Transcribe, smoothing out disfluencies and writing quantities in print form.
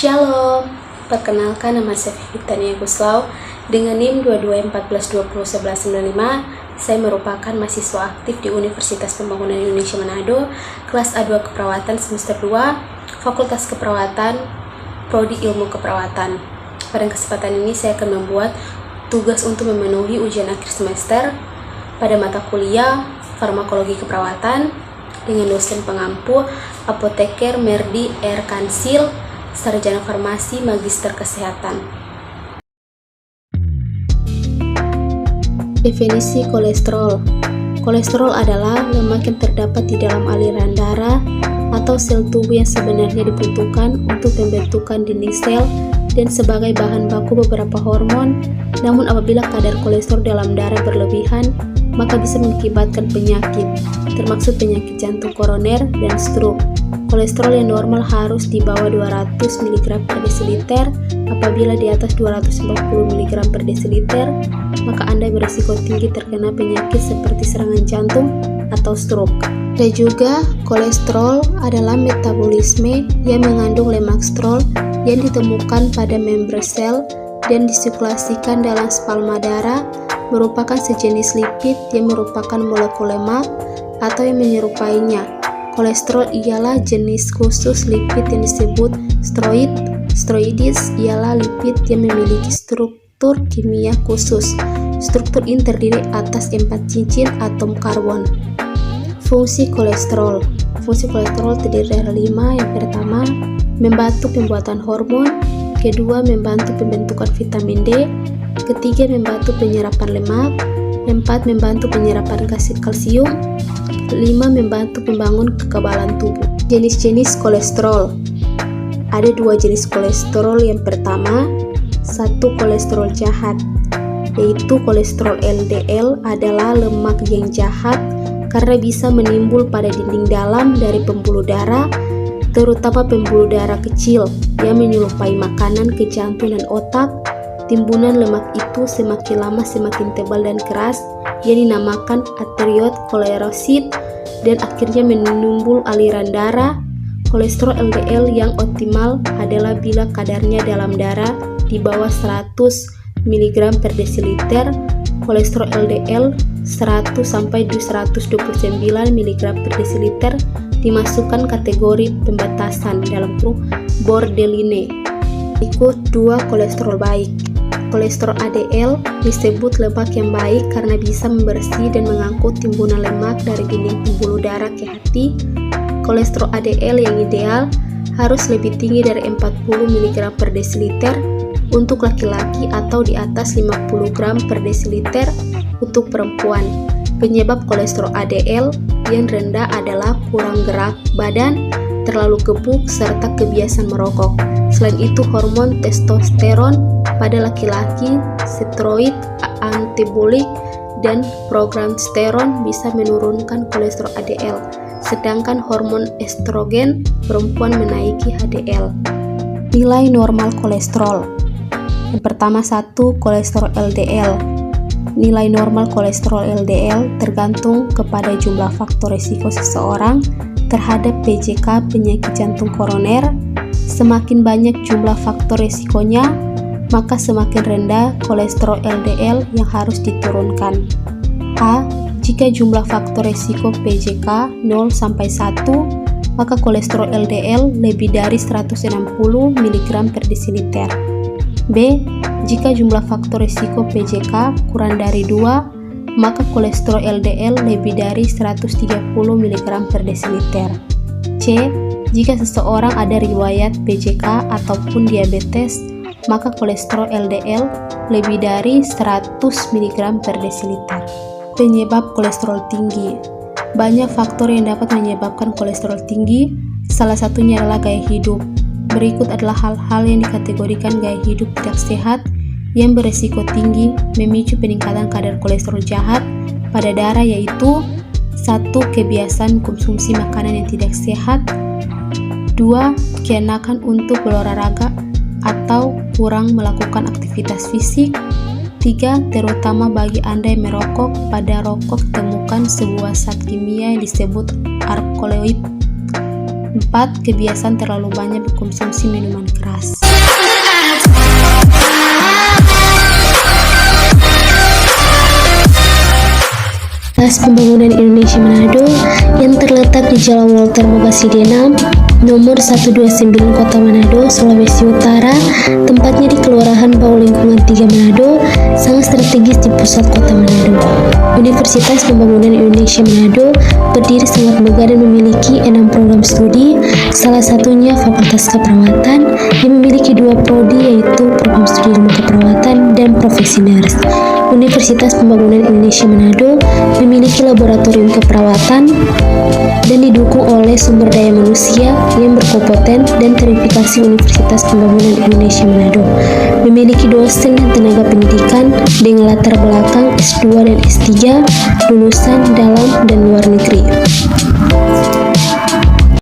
Shalom, perkenalkan nama saya Victania Guslau dengan NIM 2214201195. Saya merupakan mahasiswa aktif di Universitas Pembangunan Indonesia Manado, kelas A2 Keperawatan semester 2, Fakultas Keperawatan, Prodi Ilmu Keperawatan. Pada kesempatan ini saya akan membuat tugas untuk memenuhi ujian akhir semester pada mata kuliah Farmakologi Keperawatan dengan dosen pengampu Apoteker Merdi R. Kansil, Sarjana Farmasi Magister Kesehatan. Definisi kolesterol. Kolesterol adalah lemak yang terdapat di dalam aliran darah atau sel tubuh yang sebenarnya dibutuhkan untuk pembentukan dinding sel dan sebagai bahan baku beberapa hormon. Namun apabila kadar kolesterol dalam darah berlebihan, maka bisa mengakibatkan penyakit, termasuk penyakit jantung koroner dan stroke. Kolesterol yang normal harus di bawah 200 mg per desiliter. Apabila di atas 240 mg per desiliter, maka Anda berisiko tinggi terkena penyakit seperti serangan jantung atau stroke. Dan juga kolesterol adalah metabolisme yang mengandung lemak strol yang ditemukan pada membran sel dan disirkulasikan dalam spalma darah, merupakan sejenis lipid yang merupakan molekul lemak atau yang menyerupainya. Kolesterol ialah jenis khusus lipid yang disebut steroid. Steroids ialah lipid yang memiliki struktur kimia khusus. Struktur ini terdiri atas 4 cincin atom karbon. Fungsi kolesterol. Fungsi kolesterol terdiri dari 5. Yang pertama, membantu pembuatan hormon. Kedua, membantu pembentukan vitamin D. Ketiga, membantu penyerapan lemak. 4, membantu penyerapan kalsium. 5, membantu membangun kekebalan tubuh. Jenis-jenis kolesterol. Ada 2 jenis kolesterol. Yang pertama, 1 kolesterol jahat, yaitu kolesterol LDL adalah lemak yang jahat karena bisa menimbul pada dinding dalam dari pembuluh darah, terutama pembuluh darah kecil yang menyerupai makanan ke jantung dan otak. Timbunan lemak itu semakin lama semakin tebal dan keras yang dinamakan ateriosklerosis dan akhirnya menimbul aliran darah. Kolesterol LDL yang optimal adalah bila kadarnya dalam darah di bawah 100 mg per desiliter. Kolesterol LDL 100 sampai 129 mg per desiliter dimasukkan kategori pembatasan dalam borderline. Ikut 2 kolesterol baik. Kolesterol ADL disebut lemak yang baik karena bisa membersih dan mengangkut timbunan lemak dari dinding pembuluh darah ke hati. Kolesterol ADL yang ideal harus lebih tinggi dari 40 mg per desiliter untuk laki-laki atau di atas 50 gram per desiliter untuk perempuan. Penyebab kolesterol ADL yang rendah adalah kurang gerak badan, terlalu gebuk, serta kebiasaan merokok. Selain itu, hormon testosteron pada laki-laki, steroid anabolik, dan progesteron bisa menurunkan kolesterol ADL, sedangkan hormon estrogen perempuan menaiki HDL. Nilai normal kolesterol. Yang pertama, 1 kolesterol LDL. Nilai normal kolesterol LDL tergantung kepada jumlah faktor risiko seseorang terhadap PJK penyakit jantung koroner. Semakin banyak jumlah faktor risikonya, maka semakin rendah kolesterol LDL yang harus diturunkan. A. Jika jumlah faktor risiko PJK 0 sampai 1, maka kolesterol LDL lebih dari 160 mg per desiliter. B. Jika jumlah faktor risiko PJK kurang dari 2, maka kolesterol LDL lebih dari 130 mg per desiliter. C. Jika seseorang ada riwayat PJK ataupun diabetes, maka kolesterol LDL lebih dari 100 mg per desiliter. Penyebab kolesterol tinggi. Banyak faktor yang dapat menyebabkan kolesterol tinggi, salah satunya adalah gaya hidup. Berikut adalah hal-hal yang dikategorikan gaya hidup tidak sehat yang beresiko tinggi memicu peningkatan kadar kolesterol jahat pada darah, yaitu 1. Kebiasaan konsumsi makanan yang tidak sehat. 2. Keenakan untuk berolahraga atau kurang melakukan aktivitas fisik. 3. Terutama bagi Anda yang merokok, pada rokok ditemukan sebuah zat kimia yang disebut alkaloid. 4. Kebiasaan terlalu banyak berkonsumsi minuman keras. Atas Pembangunan Indonesia Manado yang terletak di Jalan Walter Mobasidi 6, nomor 129 Kota Manado, Sulawesi Utara, tempatnya di Kelurahan Bau Lingkungan 3 Manado, sangat strategis di pusat Kota Manado. Universitas Pembangunan Indonesia Manado berdiri sangat megah dan memiliki 6 program studi, salah satunya Fakultas Keperawatan yang memiliki 2 prodi, yaitu program studi ilmu keperawatan dan profesi nurse. Universitas Pembangunan Indonesia Manado memiliki laboratorium keperawatan dan didukung oleh sumber daya manusia yang berkompeten dan verifikasi Universitas Pembangunan Indonesia Manado. Memiliki dosen dan tenaga pendidikan dengan latar belakang S2 dan S3 lulusan dalam dan luar negeri.